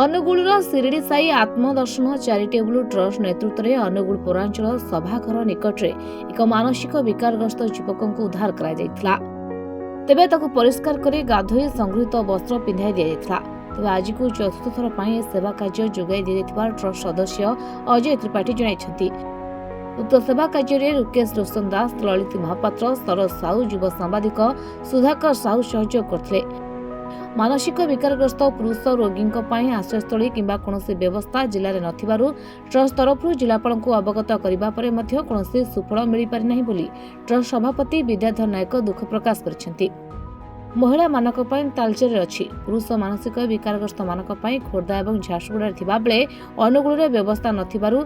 ଅନୁଗୁଳର Shirdi Sai ଆତ୍ମଦର୍ଶନ charitable trust ନେତୃତ୍ୱରେ ଅନୁଗୁଳ ପୌରାଞ୍ଚଳ ସଭାଘର ନିକଟରେ ଏକ ମାନସିକ ବିକାରଗ୍ରସ୍ତ ଯୁବକଙ୍କୁ ଉଦ୍ଧାର କରାଯାଇଥିଲା। ତେବେ ତାକୁ ପରିଷ୍କାର କରି ଗାଧୋଇ ସଂଗୃହୀତ ବସ୍ତ୍ର ପିନ୍ଧାଇ ଦିଆଯାଇଥିଲା। ତେବେ ଆଜିକୁ ଚତୁର୍ଥ ଥର ପାଇଁ ସେବା କାର୍ଯ୍ୟ ଯୋଗାଇ ଦିଆଯାଇଥିବା ଟ୍ରଷ୍ଟ ସଦସ୍ୟ ଅଜୟ ତ୍ରିପାଠୀ ଜଣାଇଛନ୍ତି। ଉକ୍ତ ସେବା କାର୍ଯ୍ୟରେ ରୁକେଶ ରୋଶନ ଦାସ, ଲଳିତ ମହାପାତ୍ର, ଶରଦ ସାହୁ, ଯୁବ ସାମ୍ବାଦିକ ସୁଧାକର ସାହୁ ସହଯୋଗ କରିଥିଲେ। ମାନସିକ ବିକାରଗ୍ରସ୍ତ ପୁରୁଷ ରୋଗୀଙ୍କ ପାଇଁ ଆଶ୍ରୟସ୍ଥଳୀ କିମ୍ବା କୌଣସି ବ୍ୟବସ୍ଥା ଜିଲ୍ଲାରେ ନଥିବାରୁ ଟ୍ରଷ୍ଟ ତରଫରୁ ଜିଲ୍ଲାପାଳଙ୍କୁ ଅବଗତ କରିବା ପରେ ମଧ୍ୟ କୌଣସି ସୁଫଳ ମିଳିପାରି ନାହିଁ ବୋଲି ଟ୍ରଷ୍ଟ ସଭାପତି ବିଦ୍ୟାଧର ନାୟକ ଦୁଃଖ ପ୍ରକାଶ କରିଛନ୍ତି। ମହିଳାମାନଙ୍କ ପାଇଁ ତାଳଚେରରେ ଅଛି, ପୁରୁଷ ମାନସିକ ବିକାରଗ୍ରସ୍ତମାନଙ୍କ ପାଇଁ ଖୋର୍ଦ୍ଧା ଏବଂ ଝାରସୁଗୁଡ଼ାରେ ଥିବାବେଳେ ଅନୁଗୁଳରେ ବ୍ୟବସ୍ଥା ନଥିବାରୁ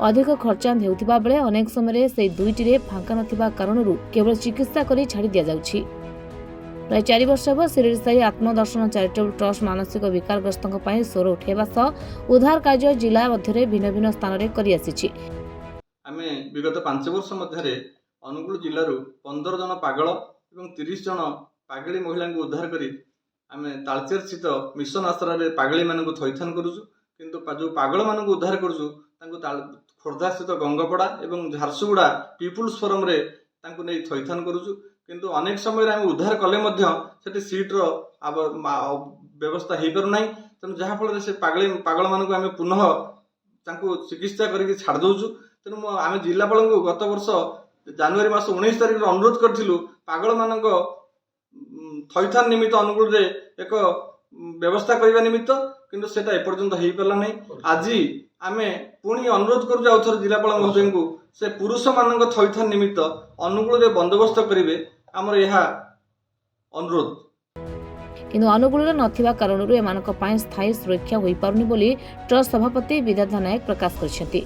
ଅଧିକ ଖର୍ଚ୍ଚାନ୍ତ ହେଉଥିବା ବେଳେ ଅନେକ ସମୟରେ ସେହି ଦୁଇଟିରେ ଫାଙ୍କା ନଥିବା କାରଣରୁ କେବଳ ଚିକିତ୍ସା କରି ଛାଡ଼ି ଦିଆଯାଉଛି। ପ୍ରାୟ 4 ବର୍ଷ ହେବ ଶିରିଡି ସାଇ ଆତ୍ମଦର୍ଶନ ଚାରିଟେବୁଲ ଟ୍ରଷ୍ଟ ମାନସିକ ବିକାରଗ୍ରସ୍ତଙ୍କ ପାଇଁ ସ୍ୱର ଉଠାଇବା ସହ ଉଦ୍ଧାର କାର୍ଯ୍ୟ ଜିଲ୍ଲା ମଧ୍ୟରେ ଭିନ୍ନ ଭିନ୍ନ ସ୍ଥାନରେ କରିଆସିଛି। ଆମେ ବିଗତ 5 ବର୍ଷ ମଧ୍ୟରେ ଅନୁଗୁଳ ଜିଲ୍ଲାରୁ 15 ଜଣ ପାଗଳ ଏବଂ 30 ଜଣ ପାଗଳି ମହିଳାଙ୍କୁ ଉଦ୍ଧାର କରି ଆମେ ତାଳଚେର ସ୍ଥିତ ମିଶନ ଆଶ୍ରୟରେ ପାଗଳିମାନଙ୍କୁ ଥଇଥାନ କରୁଛୁ। କିନ୍ତୁ ଯେଉଁ ପାଗଳମାନଙ୍କୁ ଉଦ୍ଧାର କରୁଛୁ ତାଙ୍କୁ ଖୋର୍ଦ୍ଧା ସ୍ଥିତ ଗଙ୍ଗପଡ଼ା ଏବଂ ଝାରସୁଗୁଡ଼ା ପିପୁଲ୍ସ ଫୋରମରେ ତାଙ୍କୁ ନେଇ ଥଇଥାନ କରୁଛୁ। କିନ୍ତୁ ଅନେକ ସମୟରେ ଆମେ ଉଦ୍ଧାର କଲେ ମଧ୍ୟ ସେଠି ସିଟ୍ର ବ୍ୟବସ୍ଥା ହେଇପାରୁନାହିଁ। ତେଣୁ ଯାହାଫଳରେ ସେ ପାଗଳମାନଙ୍କୁ ଆମେ ପୁନଃ ତାଙ୍କୁ ଚିକିତ୍ସା କରିକି ଛାଡ଼ି ଦେଉଛୁ। ତେଣୁ ଆମେ ଜିଲ୍ଲାପାଳଙ୍କୁ ଗତ ବର୍ଷ ଜାନୁଆରୀ ମାସ 19 ତାରିଖରେ ଅନୁରୋଧ କରିଥିଲୁ ପାଗଳମାନଙ୍କ ଥଇଥାନ ନିମିତ୍ତ ଅନୁଗୁଳରେ ଏକ ବ୍ୟବସ୍ଥା କରିବା ନିମିତ୍ତ, କିନ୍ତୁ ସେଟା ଏପର୍ଯ୍ୟନ୍ତ ହେଇପାରିଲା ନାହିଁ। ଆଜି ଆମେ ପୁଣି ଅନୁରୋଧ କରୁଛୁ ଆଉ ଥରେ ଜିଲ୍ଲାପାଳ ମହୋଦୟଙ୍କୁ ସେ ପୁରୁଷମାନଙ୍କ ଥଇଥାନ ନିମିତ୍ତ ଅନୁଗୁଳରେ ବନ୍ଦୋବସ୍ତ କରିବେ, ଆମର ଏହା ଅନୁରୋଧ। କିନ୍ତୁ ଅନୁଗୁଳରେ ନଥିବା କାରଣରୁ ଏମାନଙ୍କ ପାଇଁ ସ୍ଥାୟୀ ସୁରକ୍ଷା ହୋଇପାରୁନି ବୋଲି ଟ୍ରଷ୍ଟ ସଭାପତି ବିଦ୍ୟାଧର ନାୟକ ପ୍ରକାଶ କରିଛନ୍ତି।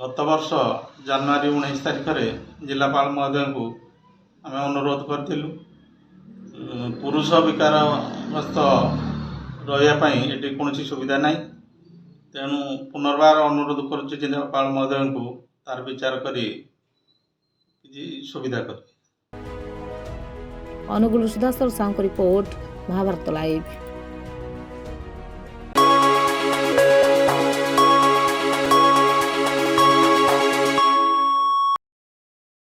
ଗତ ବର୍ଷ ଜାନୁଆରୀ 19 ତାରିଖରେ ଜିଲ୍ଲାପାଳ ମହୋଦୟଙ୍କୁ ଆମେ ଅନୁରୋଧ କରିଥିଲୁ ପୁରୁଷ ବିକାରଗ୍ରସ୍ତ ରହିବା ପାଇଁ ଏଠି କୌଣସି ସୁବିଧା ନାହିଁ। ତେଣୁ ପୁନର୍ବାର ଅନୁରୋଧ କରୁଛୁ ଜିଲ୍ଲାପାଳ ମହୋଦୟଙ୍କୁ ତାର ବିଚାର କରି କିଛି ସୁବିଧା କରିବେ। ଅନୁଗୁଳ ସୁଧାକର ସାହୁଙ୍କ ରିପୋର୍ଟ, ମହାଭାରତ ଲାଇଭ୍।